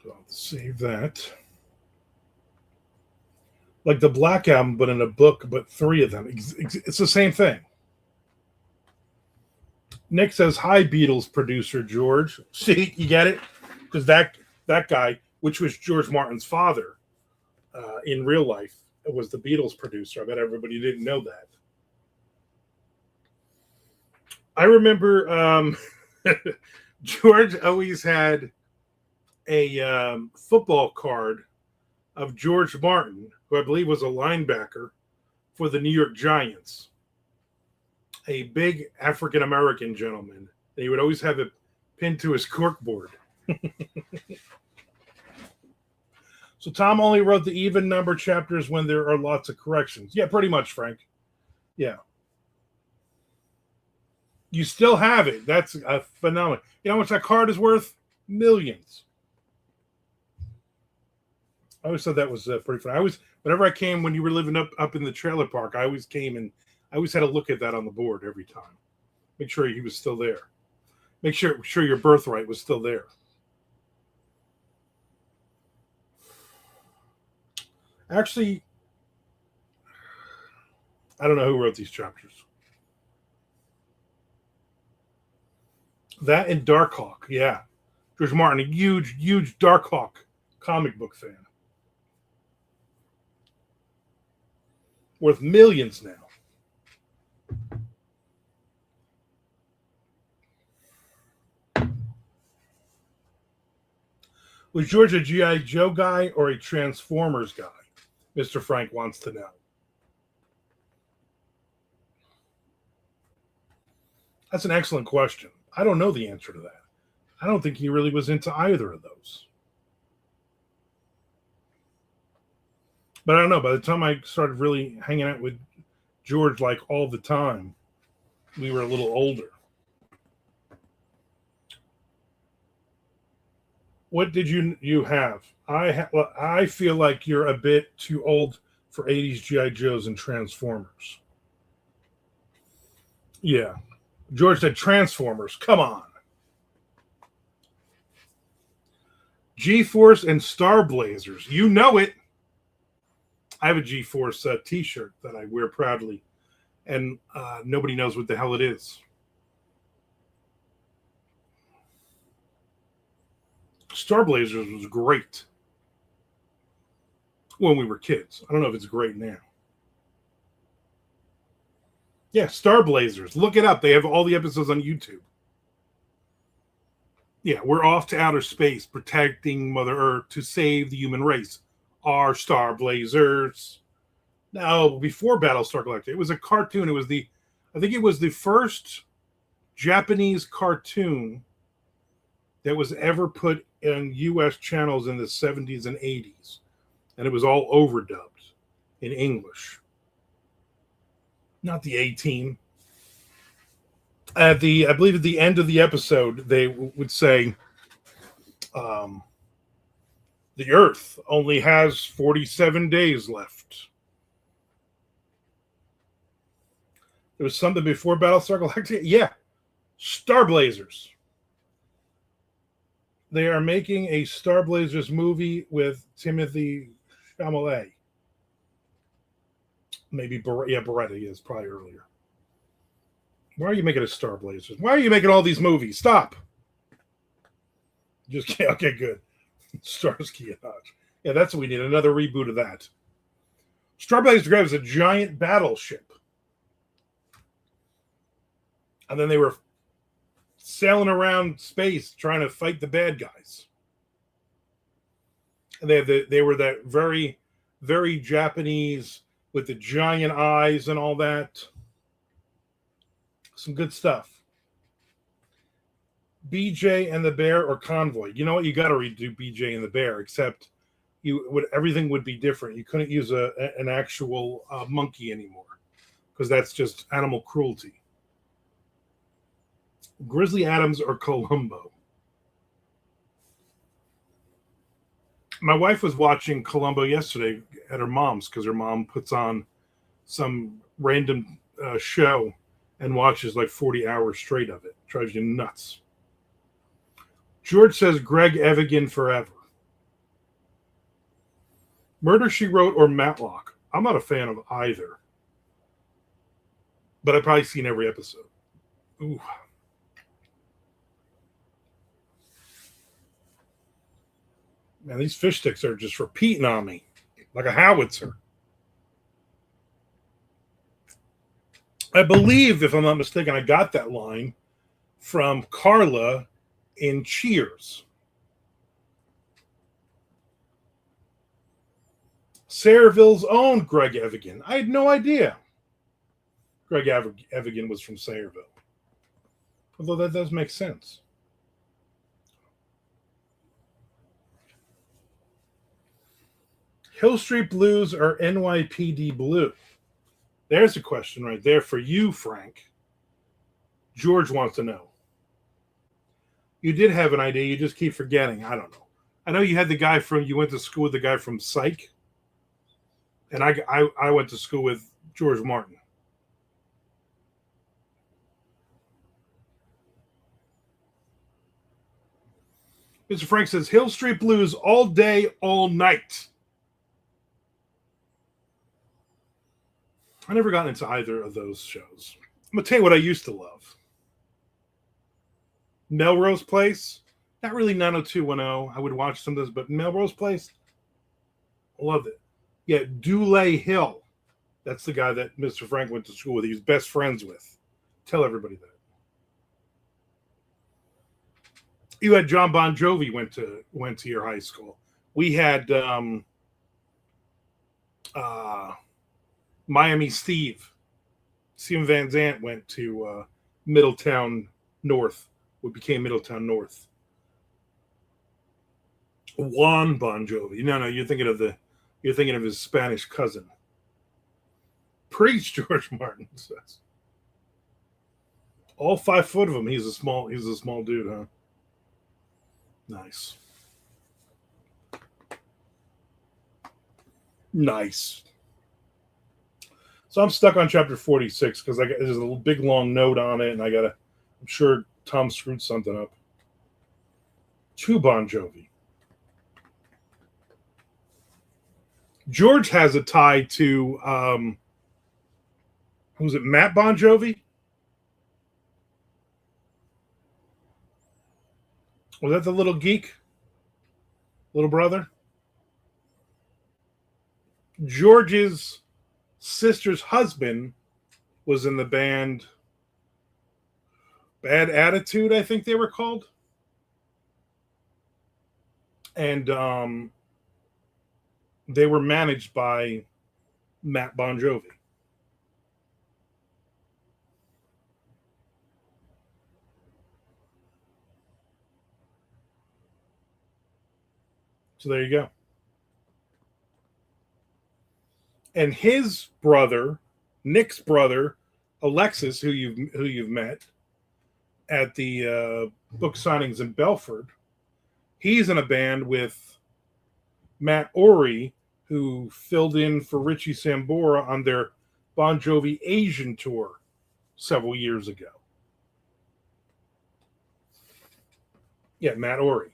So I'll save that. Like the Black Album, but in a book, but 3 of them. It's the same thing. Nick says, hi, Beatles producer George. See, you get it? Because that guy, which was George Martin's father in real life, was the Beatles producer. I bet everybody didn't know that. I remember George always had a football card of George Martin, who I believe was a linebacker for the New York Giants, a big African-American gentleman. And he would always have it pinned to his corkboard. So Tom only wrote the even number chapters when there are lots of corrections. Yeah, pretty much, Frank. Yeah. You still have it. That's a phenomenon. You know how much that card is worth? Millions. I always thought that was pretty fun. Whenever I came, when you were living up in the trailer park, I always came and I always had to look at that on the board every time. Make sure he was still there. Make sure your birthright was still there. Actually, I don't know who wrote these chapters. That and Darkhawk, yeah. George Martin, a huge, huge Darkhawk comic book fan. Worth millions now. Was George a G.I. Joe guy or a Transformers guy? Mr. Frank wants to know. That's an excellent question. I don't know the answer to that. I don't think he really was into either of those. But I don't know. By the time I started really hanging out with George like all the time, we were a little older. What did you have? I feel like you're a bit too old for 80s G.I. Joes and Transformers. Yeah. George said Transformers. Come on. G-Force and Star Blazers. You know it. I have a G-Force t-shirt that I wear proudly, and nobody knows what the hell it is. Star Blazers was great. when we were kids. I don't know if it's great now. Yeah, Star Blazers. Look it up. They have all the episodes on YouTube. Yeah, we're off to outer space protecting Mother Earth to save the human race. Our Star Blazers. No, before Battlestar Galactica, it was a cartoon. I think it was the first Japanese cartoon that was ever put in U.S. channels in the 70s and 80s. And it was all overdubbed in English. Not the A-Team. I believe at the end of the episode, they would say, the Earth only has 47 days left. There was something before Battlestar Galactica? Yeah. Star Blazers. They are making a Star Blazers movie with Timothy Chalamet. Maybe Beretta is probably earlier. Why are you making a Star Blazers? Why are you making all these movies? Stop. Just okay, good. Starsky and Hutch. Yeah, that's what we need. Another reboot of that. Star Blazers was a giant battleship. And then they were sailing around space trying to fight the bad guys. And they were that very, very Japanese with the giant eyes and all that. Some good stuff. BJ and the Bear or Convoy. You know what? You got to redo BJ and the Bear, except everything would be different. You couldn't use an actual monkey anymore because that's just animal cruelty. Grizzly Adams or Columbo. My wife was watching Columbo yesterday at her mom's because her mom puts on some random show and watches like 40 hours straight of it. Drives you nuts. George says Greg Evigan forever. Murder, She Wrote or Matlock. I'm not a fan of either. But I've probably seen every episode. Ooh. Man, these fish sticks are just repeating on me like a howitzer. I believe, if I'm not mistaken, I got that line from Carla in Cheers. Sayreville's own Greg Evigan. I had no idea Greg Evigan was from Sayreville. Although that does make sense. Hill Street Blues or NYPD Blue? There's a question right there for you, Frank. George wants to know. You did have an idea. You just keep forgetting. I don't know. I know you had you went to school with the guy from Psych. And I went to school with George Martin. Mr. Frank says, Hill Street Blues all day, all night. I never got into either of those shows. I'm going to tell you what I used to love. Melrose Place. Not really 90210. I would watch some of those, but Melrose Place, I loved it. Yeah, Dule Hill. That's the guy that Mr. Frank went to school with. He was best friends with. Tell everybody that. You had John Bon Jovi went to your high school. We had Miami Steve. Steven Van Zandt went to Middletown North. What became Middletown North. Juan Bon Jovi. No, you're thinking of his Spanish cousin. Preach, George Martin says. All 5 foot of him. He's a small dude, huh? Nice. So I'm stuck on chapter 46 because there's a big long note on it, and I'm sure Tom screwed something up. To Bon Jovi. George has a tie to who's it? Matt Bon Jovi? Was that the little geek? Little brother? George's sister's husband was in the band Bad Attitude, I think they were called. And they were managed by Matt Bon Jovi. So there you go. And his brother, Nick's brother, Alexis, who you've met at the book signings in Belford, he's in a band with Matt Ory, who filled in for Richie Sambora on their Bon Jovi Asian tour several years ago. Yeah, Matt Ory.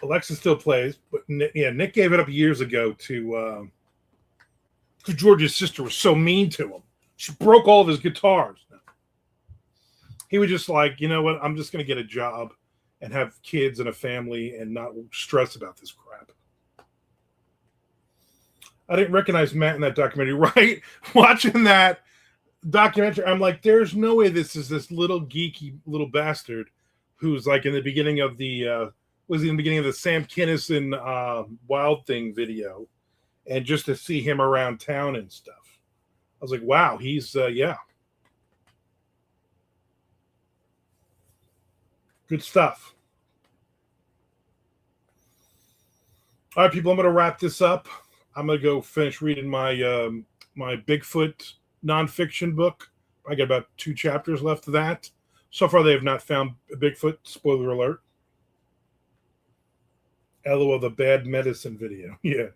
Alexis still plays, but Nick gave it up years ago to because George's sister was so mean to him. She broke all of his guitars. He was just like, you know what? I'm just going to get a job and have kids and a family and not stress about this crap. I didn't recognize Matt in that documentary, right? Watching that documentary, I'm like, there's no way this is this little geeky little bastard who's like in the beginning of the was in the beginning of the Sam Kinison Wild Thing video, and just to see him around town and stuff. I was like, wow, he's yeah. Good stuff. All right, people, I'm going to wrap this up. I'm going to go finish reading my my Bigfoot nonfiction book. I got about 2 chapters left of that. So far, they have not found Bigfoot. Spoiler alert. LOL, the bad medicine video. Yeah.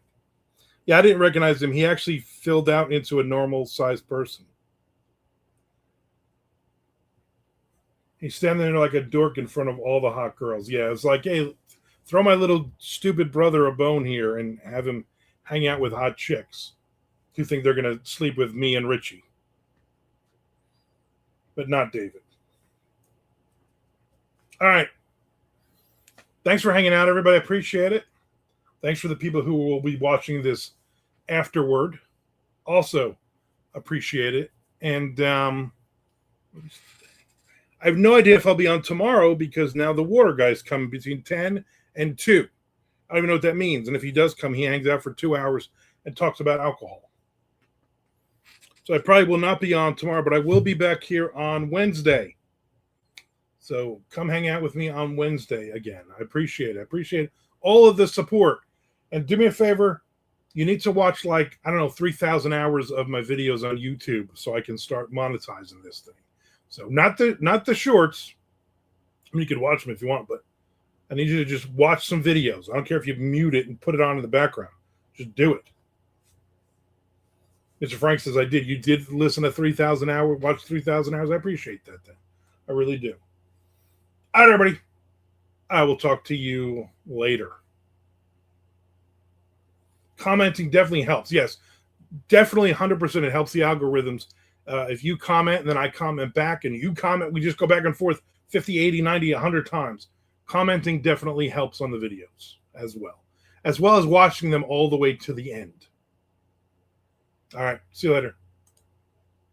Yeah, I didn't recognize him. He actually filled out into a normal-sized person. He's standing there like a dork in front of all the hot girls. Yeah, it's like, hey, throw my little stupid brother a bone here and have him hang out with hot chicks who think they're going to sleep with me and Richie. But not David. All right. Thanks for hanging out, everybody. I appreciate it. Thanks for the people who will be watching this afterward. Also appreciate it. And I have no idea if I'll be on tomorrow because now the water guy's coming between 10 and 2. I don't even know what that means. And if he does come, he hangs out for 2 hours and talks about alcohol. So I probably will not be on tomorrow, but I will be back here on Wednesday. So come hang out with me on Wednesday again. I appreciate it. I appreciate all of the support. And do me a favor. You need to watch 3,000 hours of my videos on YouTube so I can start monetizing this thing. So not the shorts. I mean, you could watch them if you want, but I need you to just watch some videos. I don't care if you mute it and put it on in the background. Just do it. Mr. Frank says, I did. You did listen to 3,000 hours, watch 3,000 hours. I appreciate that then. I really do. All right, everybody. I will talk to you later. Commenting definitely helps. Yes, definitely 100% it helps the algorithms. If you comment and then I comment back and you comment, we just go back and forth 50, 80, 90, 100 times. Commenting definitely helps on the videos as well as watching them all the way to the end. All right. See you later.